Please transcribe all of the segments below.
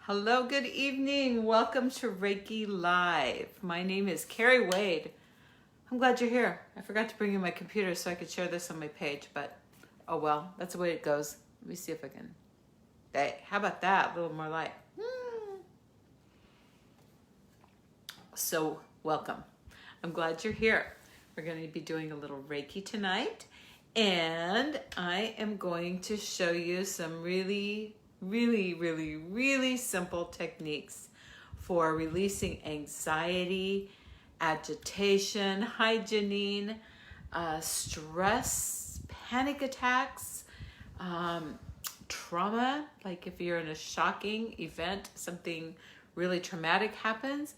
Hello, good evening. Welcome to Reiki Live. My name is Carrie Wade. I'm glad you're here. I forgot to bring in my computer so I could share this on my page, but oh well, that's the way it goes. Let me see if I can. Hey, how about that? A little more light. So, welcome. I'm glad you're here. We're going to be doing a little Reiki tonight, and I am going to show you some really simple techniques for releasing anxiety, agitation, hi Janine, stress, panic attacks, trauma, like if you're in a shocking event, something really traumatic happens.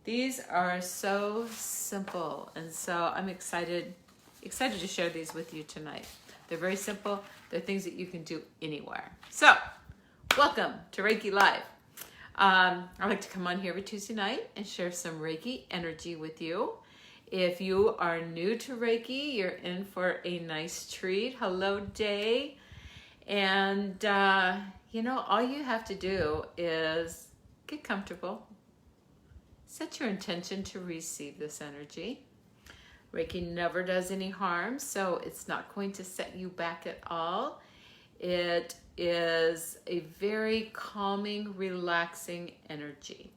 These are so simple, and so I'm excited to share these with you tonight. They're very simple. They're things that you can do anywhere. So, welcome to Reiki Live. I like to come on here every Tuesday night and share some Reiki energy with you. If you are new to Reiki, you're in for a nice treat. Hello, Day. And, all you have to do is get comfortable. Set your intention to receive this energy. Reiki never does any harm, so it's not going to set you back at all. It is a very calming, relaxing energy.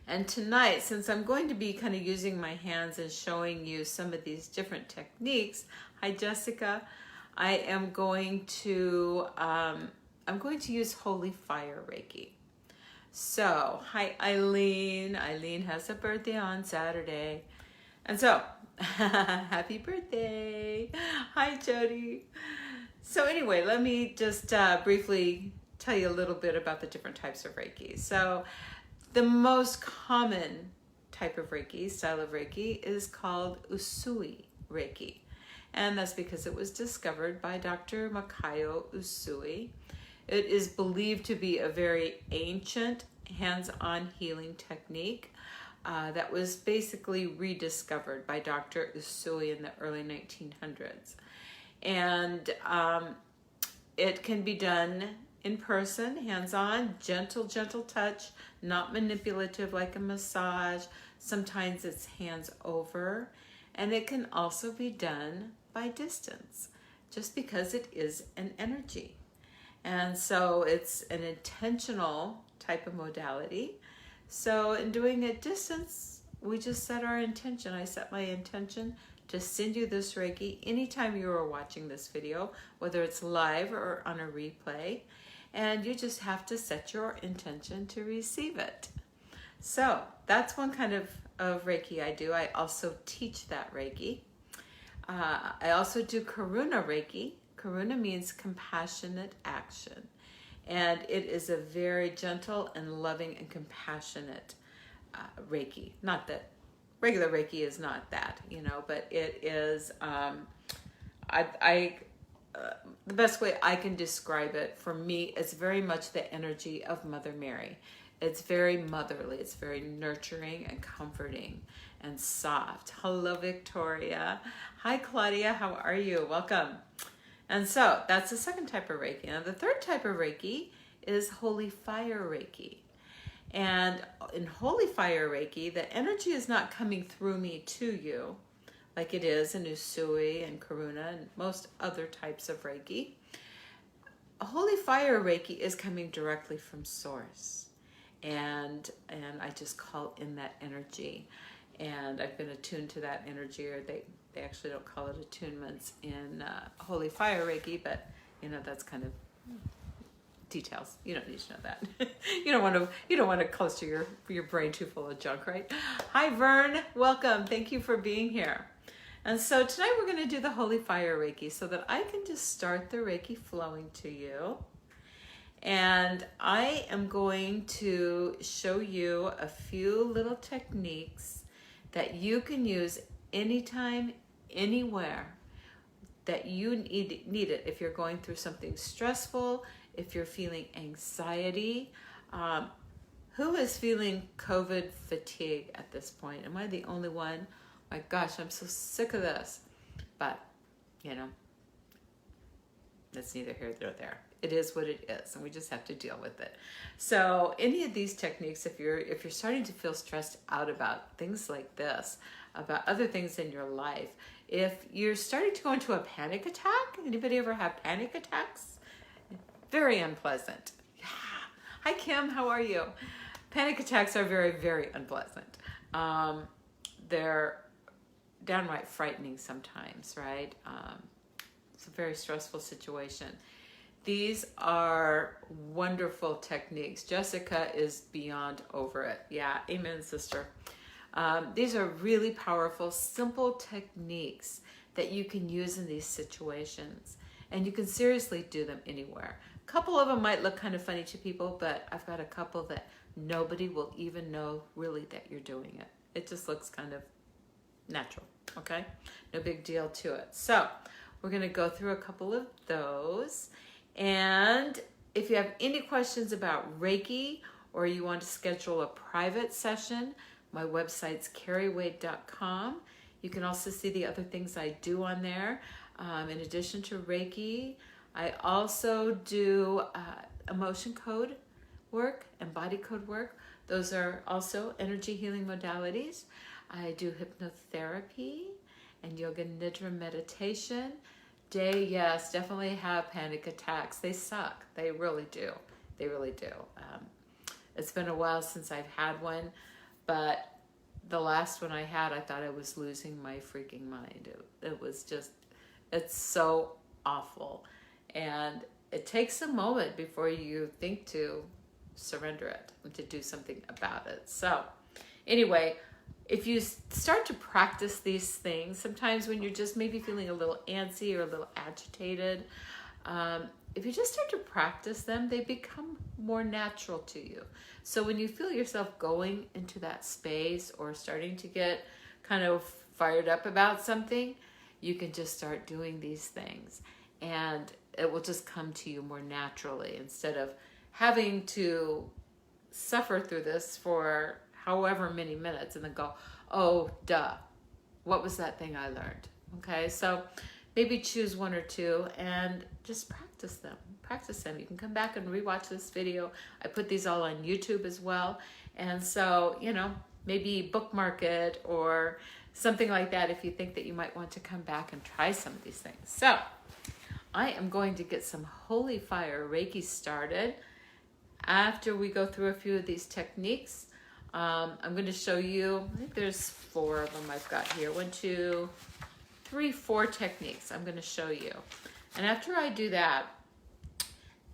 And tonight, since I'm going to be kind of using my hands and showing you some of these different techniques, hi Jessica, I am going to use Holy Fire Reiki. So, hi Eileen. Eileen has a birthday on Saturday. And so, happy birthday. Hi Jody. So anyway, let me just briefly tell you a little bit about the different types of Reiki. So the most common type of Reiki, style of Reiki, is called Usui Reiki. And that's because it was discovered by Dr. Makayo Usui. It is believed to be a very ancient hands-on healing technique that was basically rediscovered by Dr. Usui in the early 1900s. And it can be done in person, hands-on, gentle touch, not manipulative like a massage. Sometimes it's hands over. And it can also be done by distance, just because it is an energy. And so it's an intentional type of modality. So in doing it distance, we just set our intention. I set my intention to send you this Reiki anytime you are watching this video, whether it's live or on a replay, and you just have to set your intention to receive it. So that's one kind of Reiki I do. I also teach that Reiki. I also do Karuna Reiki. Karuna means compassionate action, and it is a very gentle and loving and compassionate Reiki. Not that regular Reiki is not that, but it is, the best way I can describe it, for me, it's very much the energy of Mother Mary. It's very motherly, it's very nurturing and comforting and soft. Hello, Victoria. Hi, Claudia, how are you? Welcome. And so that's the second type of Reiki. Now, the third type of Reiki is Holy Fire Reiki. And in Holy Fire Reiki, the energy is not coming through me to you like it is in Usui and Karuna and most other types of Reiki. Holy Fire Reiki is coming directly from Source. And I just call in that energy. And I've been attuned to that energy, or they actually don't call it attunements in Holy Fire Reiki, but that's kind of details. You don't need to know that. You don't want to cluster your brain too full of junk, right? Hi Vern, welcome. Thank you for being here. And so tonight we're going to do the Holy Fire Reiki so that I can just start the Reiki flowing to you. And I am going to show you a few little techniques that you can use anytime, anywhere that you need it. If you're going through something stressful, if you're feeling anxiety, who is feeling COVID fatigue at this point? Am I the only one? My gosh, I'm so sick of this. But, that's neither here nor there. It is what it is, and we just have to deal with it. So any of these techniques, if you're starting to feel stressed out about things like this, about other things in your life, if you're starting to go into a panic attack, anybody ever have panic attacks? Very unpleasant. Yeah. Hi Kim, how are you? Panic attacks are very, very unpleasant. They're downright frightening sometimes, right? It's a very stressful situation. These are wonderful techniques. Jessica is beyond over it. Yeah, amen, sister. These are really powerful, simple techniques that you can use in these situations. And you can seriously do them anywhere. A couple of them might look kind of funny to people, but I've got a couple that nobody will even know really that you're doing it. It just looks kind of natural, okay? No big deal to it. So we're going to go through a couple of those. And if you have any questions about Reiki or you want to schedule a private session, my website's carriewade.com. You can also see the other things I do on there. In addition to Reiki, I also do emotion code work and body code work. Those are also energy healing modalities. I do hypnotherapy and yoga nidra meditation. Yes, definitely have panic attacks. They suck. They really do. They really do. It's been a while since I've had one, but the last one I had, I thought I was losing my freaking mind. It was just, it's so awful. And it takes a moment before you think to surrender it and to do something about it. So anyway, if you start to practice these things, sometimes when you're just maybe feeling a little antsy or a little agitated, if you just start to practice them, they become more natural to you. So when you feel yourself going into that space or starting to get kind of fired up about something, you can just start doing these things and it will just come to you more naturally instead of having to suffer through this for however many minutes and then go, oh, duh, what was that thing I learned? Okay, so maybe choose one or two and just practice them. Practice them. You can come back and rewatch this video. I put these all on YouTube as well. And so, you know, maybe bookmark it or something like that if you think that you might want to come back and try some of these things. So I am going to get some Holy Fire Reiki started. After we go through a few of these techniques, I'm going to show you, I think there's 4 of them I've got here. 1, 2, 3, 4 techniques I'm going to show you. And after I do that,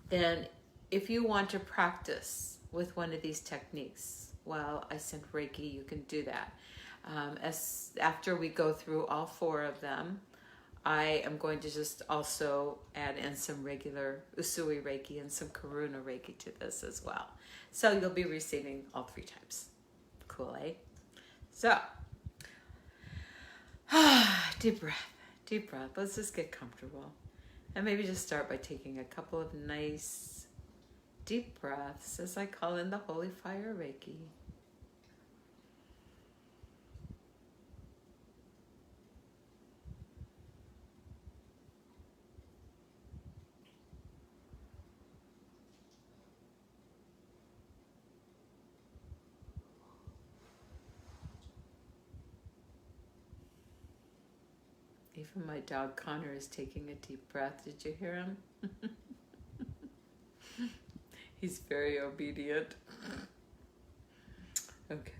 then if you want to practice with one of these techniques while I send Reiki, you can do that. After we go through all 4 of them, I am going to just also add in some regular Usui Reiki and some Karuna Reiki to this as well. So you'll be receiving all 3 types. Cool, eh? So, deep breath. Let's just get comfortable. And maybe just start by taking a couple of nice deep breaths as I call in the Holy Fire Reiki. Even my dog Connor is taking a deep breath. Did you hear him? He's very obedient. Okay.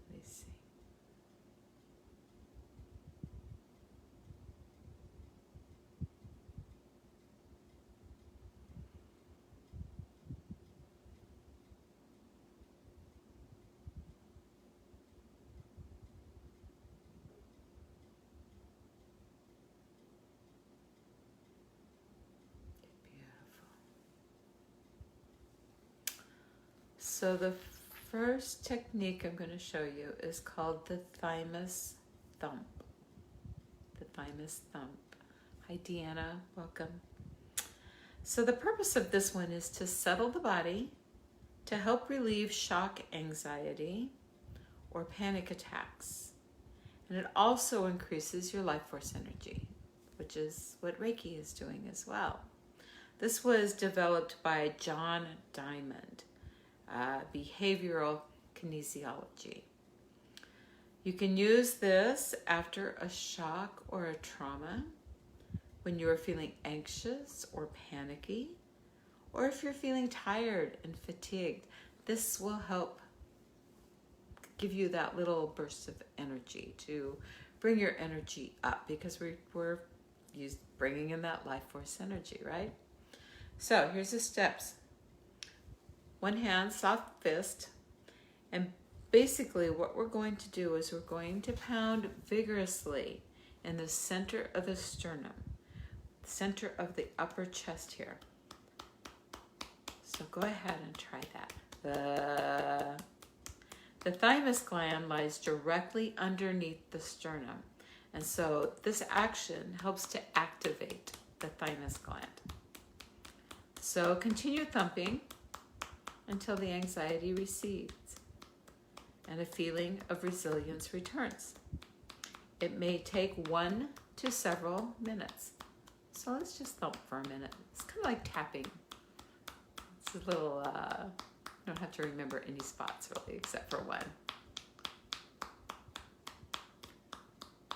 Let me see. So the first technique I'm going to show you is called the Thymus Thump. The Thymus Thump. Hi Deanna, welcome. So the purpose of this one is to settle the body, to help relieve shock anxiety or panic attacks. And it also increases your life force energy, which is what Reiki is doing as well. This was developed by John Diamond, behavioral kinesiology. You can use this after a shock or a trauma, when you are feeling anxious or panicky, or if you're feeling tired and fatigued. This will help give you that little burst of energy to bring your energy up, because we're bringing in that life force energy, right? So here's the steps. One hand, soft fist, and basically what we're going to do is we're going to pound vigorously in the center of the sternum, center of the upper chest here. So go ahead and try that. The thymus gland lies directly underneath the sternum, and so this action helps to activate the thymus gland. So continue thumping until the anxiety recedes and a feeling of resilience returns. It may take 1 to several minutes. So let's just thump for a minute. It's kind of like tapping. It's a little, don't have to remember any spots really, except for one.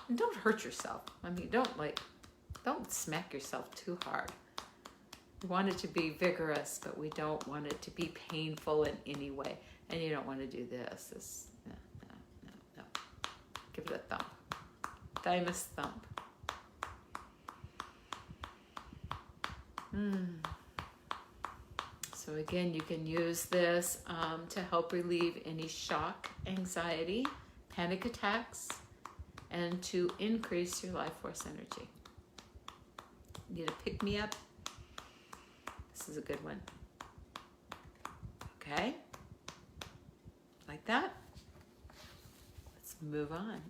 And don't hurt yourself. I mean, don't smack yourself too hard. We want it to be vigorous, but we don't want it to be painful in any way. And you don't want to do this. No. Give it a thump. Thymus thump. So again, you can use this to help relieve any shock, anxiety, panic attacks, and to increase your life force energy. Need a pick-me-up? This is a good one. Okay? Like that? Let's move on.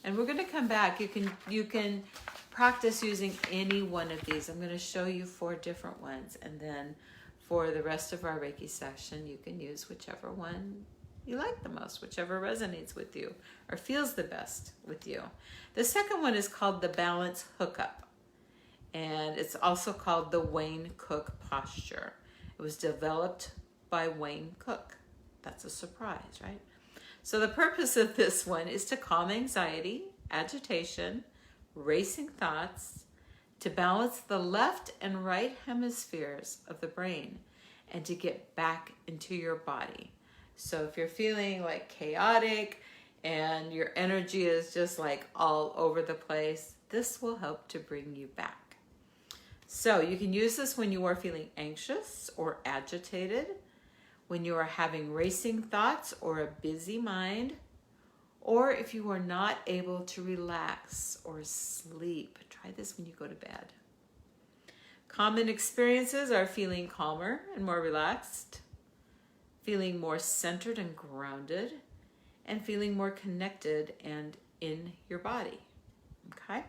And we're going to come back. You can practice using any one of these. I'm going to show you 4 different ones, and then for the rest of our Reiki session, you can use whichever one you like the most, whichever resonates with you or feels the best with you. The second one is called the Balance Hookup, and it's also called the Wayne Cook posture. It was developed by Wayne Cook. That's a surprise, right? So the purpose of this one is to calm anxiety, agitation, racing thoughts, to balance the left and right hemispheres of the brain, and to get back into your body. So if you're feeling like chaotic and your energy is just like all over the place, this will help to bring you back. So you can use this when you are feeling anxious or agitated, when you are having racing thoughts or a busy mind, or if you are not able to relax or sleep. Try this when you go to bed. Common experiences are feeling calmer and more relaxed, feeling more centered and grounded, and feeling more connected and in your body. Okay?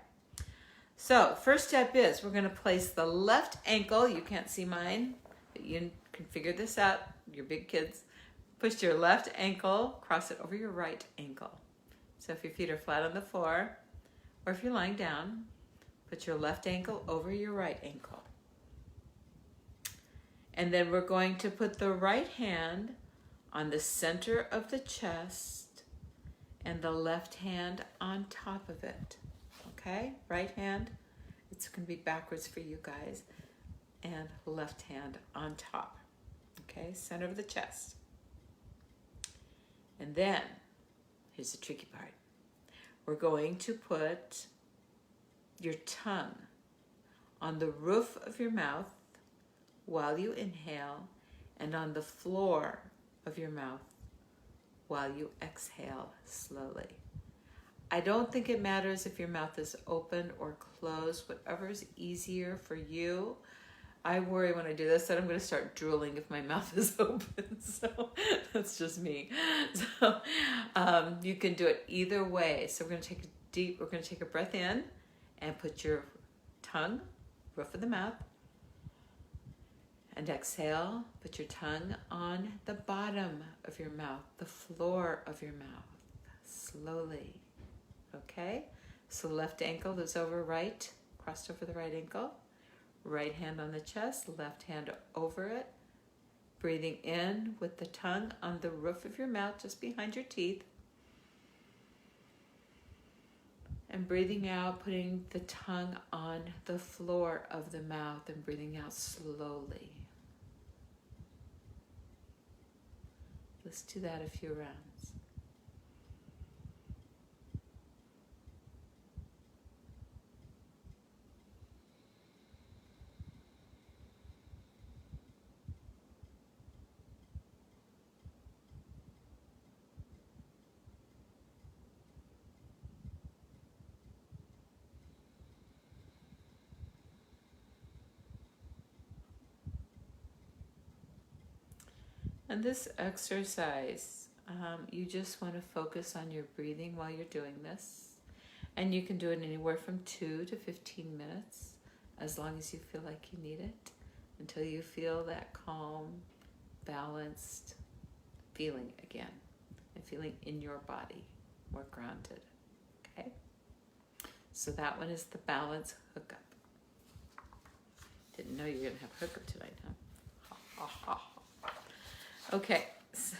So first step is we're going to place the left ankle. You can't see mine, but you can figure this out. You're big kids. Push your left ankle, cross it over your right ankle. So if your feet are flat on the floor, or if you're lying down, put your left ankle over your right ankle. And then we're going to put the right hand on the center of the chest and the left hand on top of it. Okay? Right hand, it's going to be backwards for you guys, and left hand on top. Okay? Center of the chest. And then, here's the tricky part. We're going to put your tongue on the roof of your mouth while you inhale, and on the floor of your mouth while you exhale slowly. I don't think it matters if your mouth is open or closed, whatever is easier for you. I worry when I do this that I'm going to start drooling if my mouth is open, so that's just me. So you can do it either way. So we're going to take a breath in and put your tongue, roof of the mouth, And exhale, put your tongue on the bottom of your mouth, the floor of your mouth, slowly. Okay? So left ankle is over right, crossed over the right ankle. Right hand on the chest, left hand over it. Breathing in with the tongue on the roof of your mouth, just behind your teeth. And breathing out, putting the tongue on the floor of the mouth and breathing out slowly. Let's do that a few rounds. And this exercise, you just want to focus on your breathing while you're doing this. And you can do it anywhere from 2 to 15 minutes, as long as you feel like you need it, until you feel that calm, balanced feeling again, and feeling in your body, more grounded. Okay? So that one is the balance hookup. Didn't know you were going to have hookup tonight, huh? Ha, ha, ha. Okay, so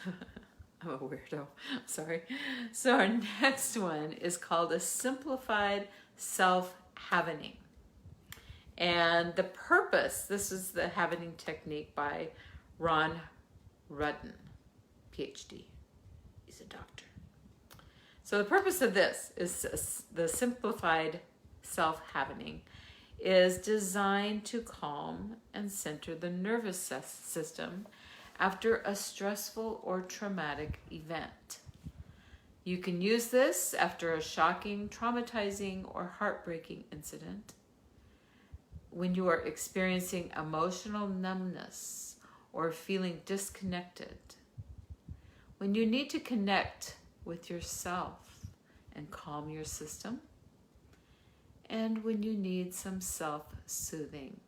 I'm a weirdo, sorry. So our next one is called a Simplified Self-Havening. And the purpose, this is the Havening technique by Ron Rudden, PhD. He's a doctor. So the purpose of this is the Simplified Self-Havening is designed to calm and center the nervous system after a stressful or traumatic event. You can use this after a shocking, traumatizing, or heartbreaking incident, when you are experiencing emotional numbness or feeling disconnected, when you need to connect with yourself and calm your system, and when you need some self-soothing.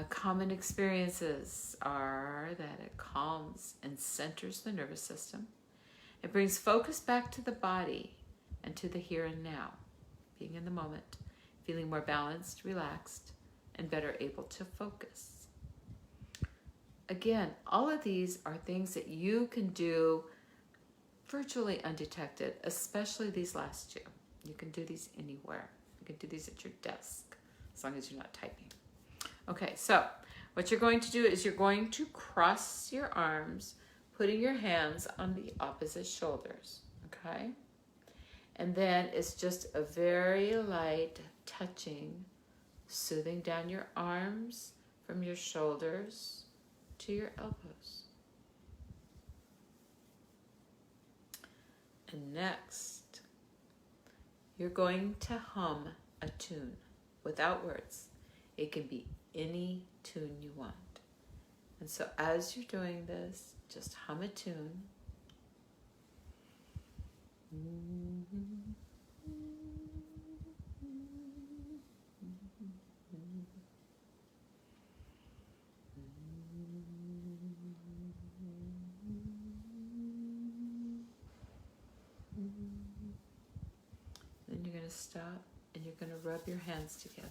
Common experiences are that it calms and centers the nervous system. It brings focus back to the body and to the here and now, being in the moment, feeling more balanced, relaxed, and better able to focus. Again, all of these are things that you can do virtually undetected, especially these last two. You can do these anywhere. You can do these at your desk, as long as you're not typing. Okay, so what you're going to do is you're going to cross your arms, putting your hands on the opposite shoulders, okay? And then it's just a very light touching, soothing down your arms from your shoulders to your elbows. And next, you're going to hum a tune without words. It can be any tune you want. And so as you're doing this, just hum a tune. Then you're going to stop and you're going to rub your hands together.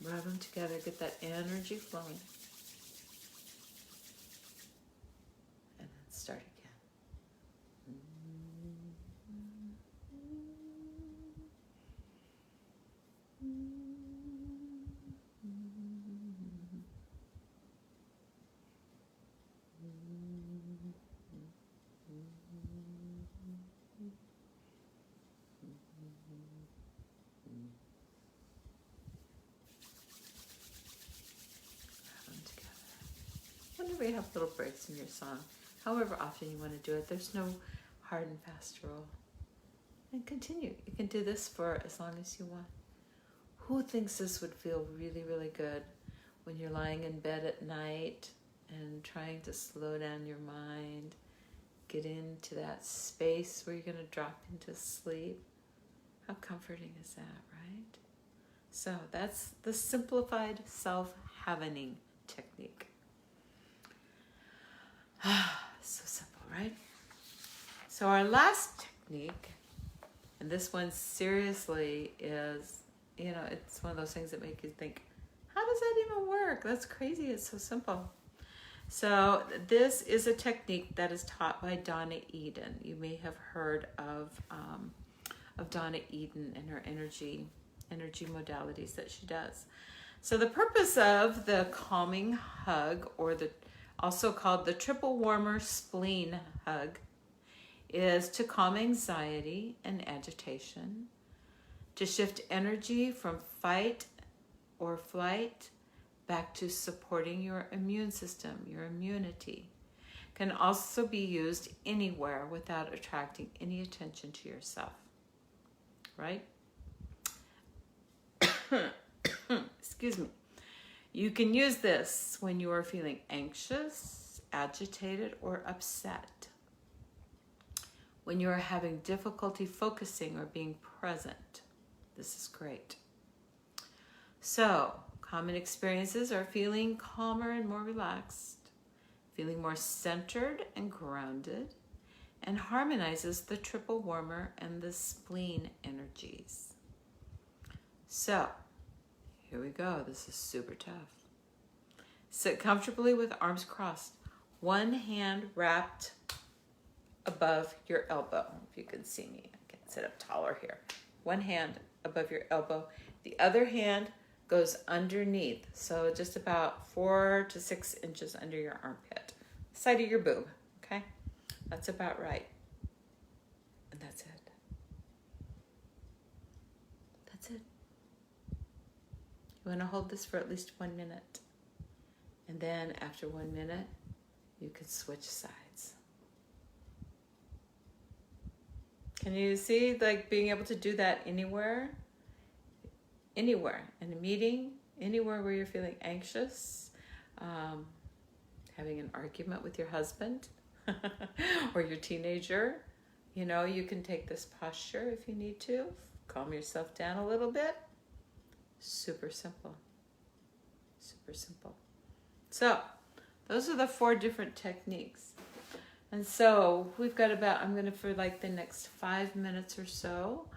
Rub them together, get that energy flowing. And then start again. Whenever you have little breaks in your song, however often you want to do it, there's no hard and fast rule. And continue. You can do this for as long as you want. Who thinks this would feel really, really good when you're lying in bed at night and trying to slow down your mind, get into that space where you're going to drop into sleep? How comforting is that, right? So that's the simplified self-havening technique. So simple, right? So our last technique, and this one seriously is, it's one of those things that make you think, how does that even work? That's crazy. It's so simple. So this is a technique that is taught by Donna Eden. You may have heard of Donna Eden and her energy modalities that she does. So the purpose of the calming hug, or also called the triple warmer spleen hug, is to calm anxiety and agitation, to shift energy from fight or flight back to supporting your immune system, your immunity. Can also be used anywhere without attracting any attention to yourself, right? Excuse me. You can use this when you are feeling anxious, agitated, or upset. When you are having difficulty focusing or being present. This is great. So, common experiences are feeling calmer and more relaxed, feeling more centered and grounded, and harmonizes the triple warmer and the spleen energies. So, here we go. This is super tough. Sit comfortably with arms crossed, one hand wrapped above your elbow. If you can see me, I can sit up taller here. One hand above your elbow. The other hand goes underneath, so just about 4 to 6 inches under your armpit, side of your boob, okay? That's about right. And that's it. That's it. You want to hold this for at least 1 minute. And then after 1 minute, you can switch sides. Can you see, like, being able to do that anywhere? Anywhere, in a meeting, anywhere where you're feeling anxious, having an argument with your husband or your teenager, you can take this posture if you need to. Calm yourself down a little bit. Super simple. Super simple. So, those are the 4 different techniques. And so, we've got for like the next 5 minutes or so,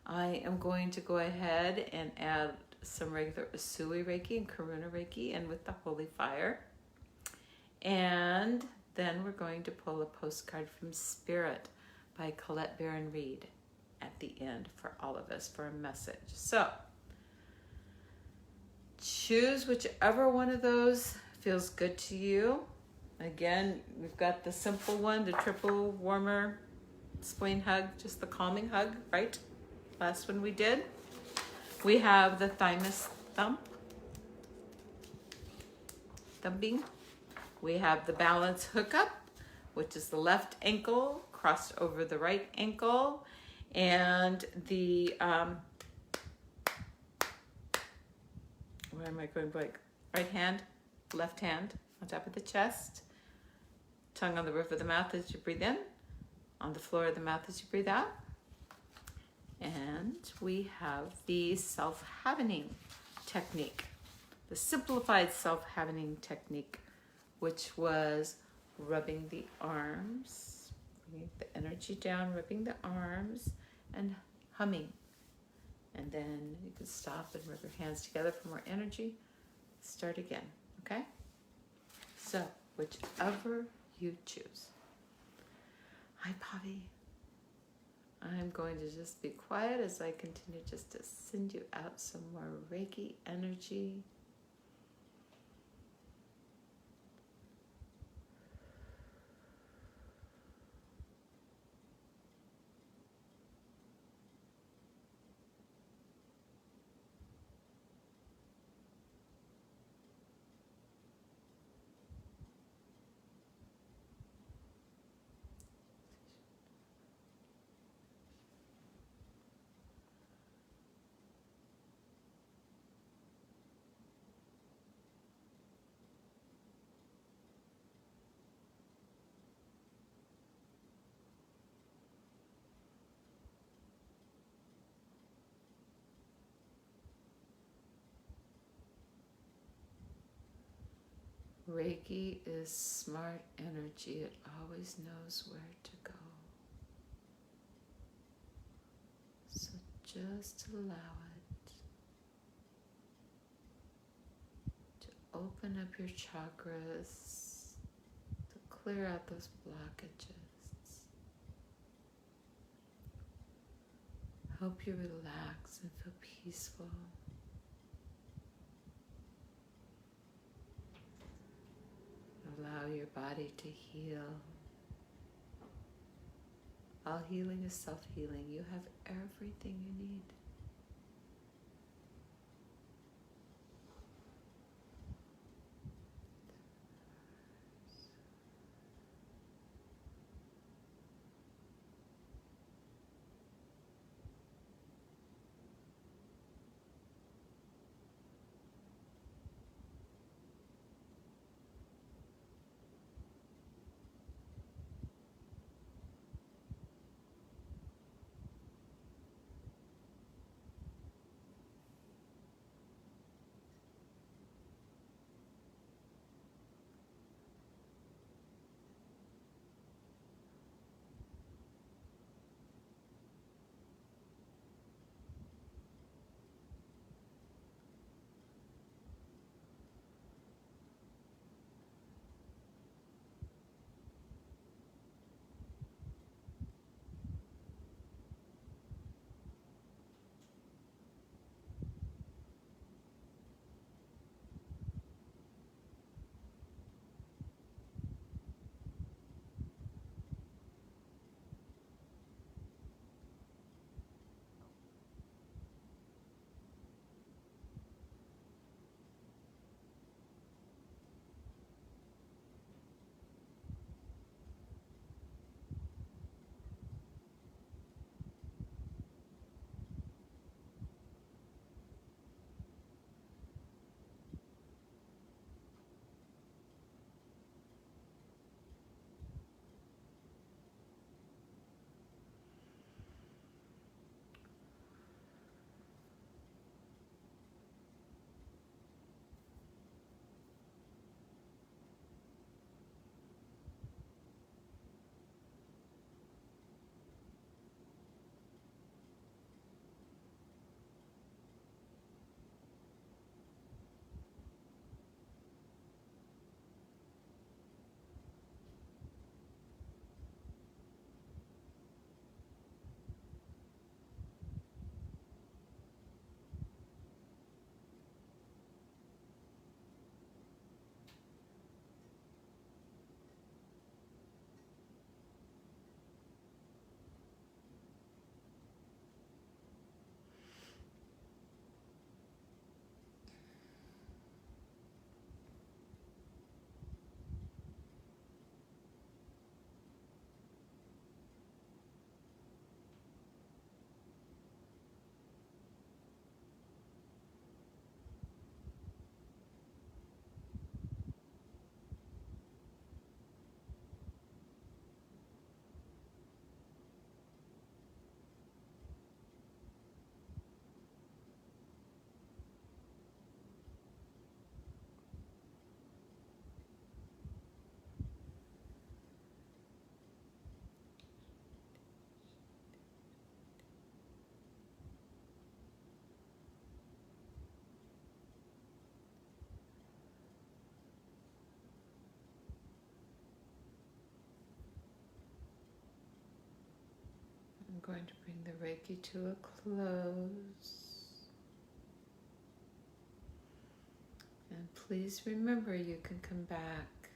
I am going to go ahead and add some regular Usui Reiki and Karuna Reiki and with the Holy Fire. And then we're going to pull a postcard from Spirit by Colette Baron Reed at the end for all of us for a message. So, choose whichever one of those feels good to you. Again, we've got the simple one, the triple warmer spleen hug, just the calming hug, right? Last one we did. We have the Thymus Thump, thumping. We have the balance hookup, which is the left ankle crossed over the right ankle, and the where am I going blank? Right hand, left hand on top of the chest, tongue on the roof of the mouth as you breathe in, on the floor of the mouth as you breathe out. And we have the self-havening technique, the simplified self-havening technique, which was rubbing the arms, bringing the energy down, rubbing the arms, and humming. And then you can stop and rub your hands together for more energy. Start again, okay? So, whichever you choose. Hi, Bobby. I'm going to just be quiet as I continue just to send you out some more Reiki energy. Reiki is smart energy. It always knows where to go. So just allow it to open up your chakras, to clear out those blockages. Help you relax and feel peaceful. Allow your body to heal. All healing is self-healing. You have everything you need. I'm going to bring the Reiki to a close. And please remember, you can come back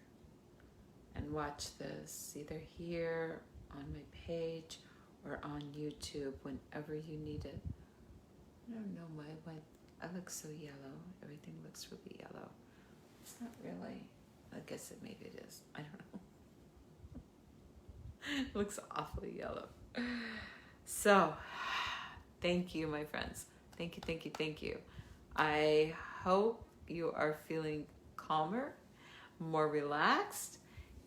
and watch this either here on my page or on YouTube whenever you need it. I don't know why I look so yellow. Everything looks really yellow. It's not really. I guess maybe it is. I don't know. It looks awfully yellow. So, thank you, my friends. Thank you, thank you, thank you. I hope you are feeling calmer, more relaxed,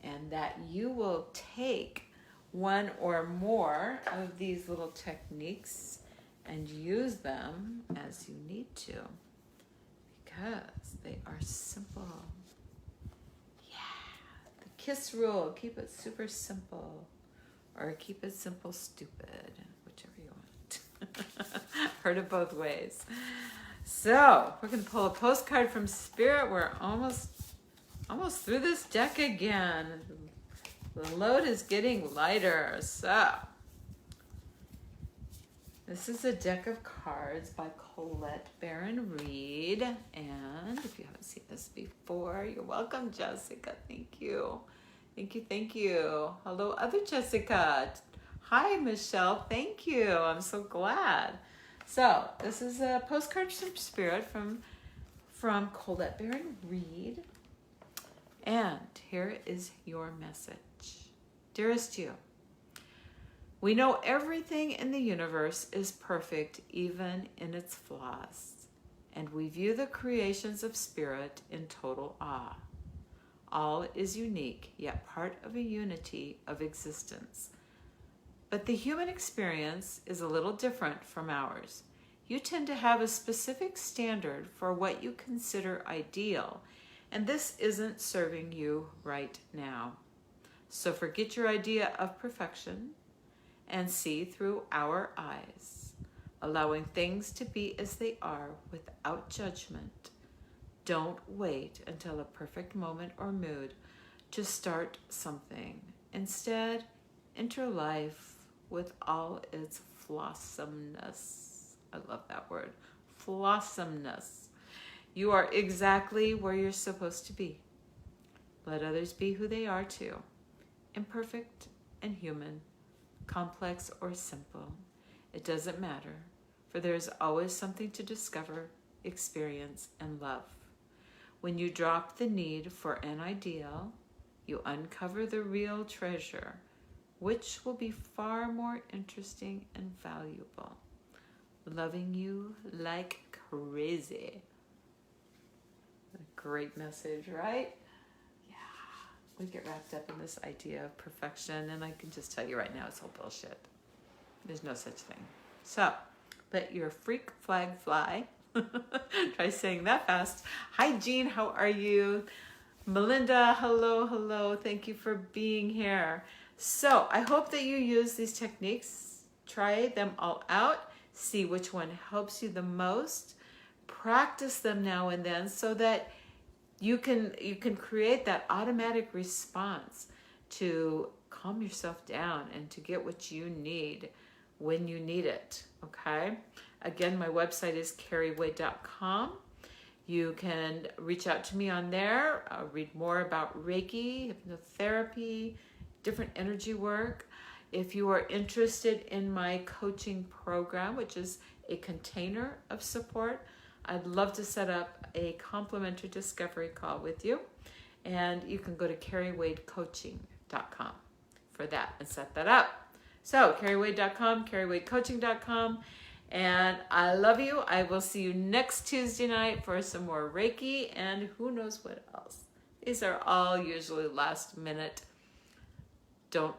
and that you will take one or more of these little techniques and use them as you need to, because they are simple. KISS rule, keep it super simple, or keep it simple stupid, whichever you want. Heard it both ways. So we're going to pull a postcard from Spirit. We're almost through this deck again. The load is getting lighter. So this is a deck of cards by Colette Baron Reed. And if you haven't seen this before, you're welcome, Jessica. Thank you. Thank you, thank you. Hello, other Jessica. Hi, Michelle. Thank you. I'm so glad. So this is a postcard from Spirit from Colette Baron Reed. And here is your message. Dearest you, we know everything in the universe is perfect, even in its flaws, and we view the creations of Spirit in total awe. All is unique, yet part of a unity of existence. But the human experience is a little different from ours. You tend to have a specific standard for what you consider ideal, and this isn't serving you right now. So forget your idea of perfection and see through our eyes, allowing things to be as they are without judgment. Don't wait until a perfect moment or mood to start something. Instead, enter life with all its flossomeness. I love that word, flossomeness. You are exactly where you're supposed to be. Let others be who they are too. Imperfect and human, complex or simple. It doesn't matter, for there is always something to discover, experience, and love. When you drop the need for an ideal, you uncover the real treasure, which will be far more interesting and valuable. Loving you like crazy. A great message, right? Yeah. We get wrapped up in this idea of perfection, and I can just tell you right now, it's all bullshit. There's no such thing. So, let your freak flag fly. Try saying that fast. Hi, Jean. How are you? Melinda, hello, hello. Thank you for being here. So, I hope that you use these techniques. Try them all out. See which one helps you the most. Practice them now and then so that you can create that automatic response to calm yourself down and to get what you need when you need it, okay? Again, my website is carrieway.com. You can reach out to me on there, read more about Reiki, hypnotherapy, different energy work. If you are interested in my coaching program, which is a container of support, I'd love to set up a complimentary discovery call with you. And you can go to carriewadecoaching.com for that and set that up. So carrieWade.com, carriewadecoaching.com. And I love you. I will see you next Tuesday night for some more Reiki and who knows what else. These are all usually last minute. Don't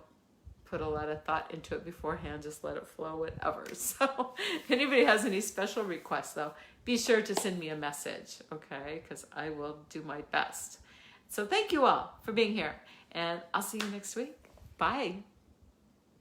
put a lot of thought into it beforehand. Just let it flow, whatever. So if anybody has any special requests, though, be sure to send me a message, okay? Because I will do my best. So thank you all for being here. And I'll see you next week. Bye.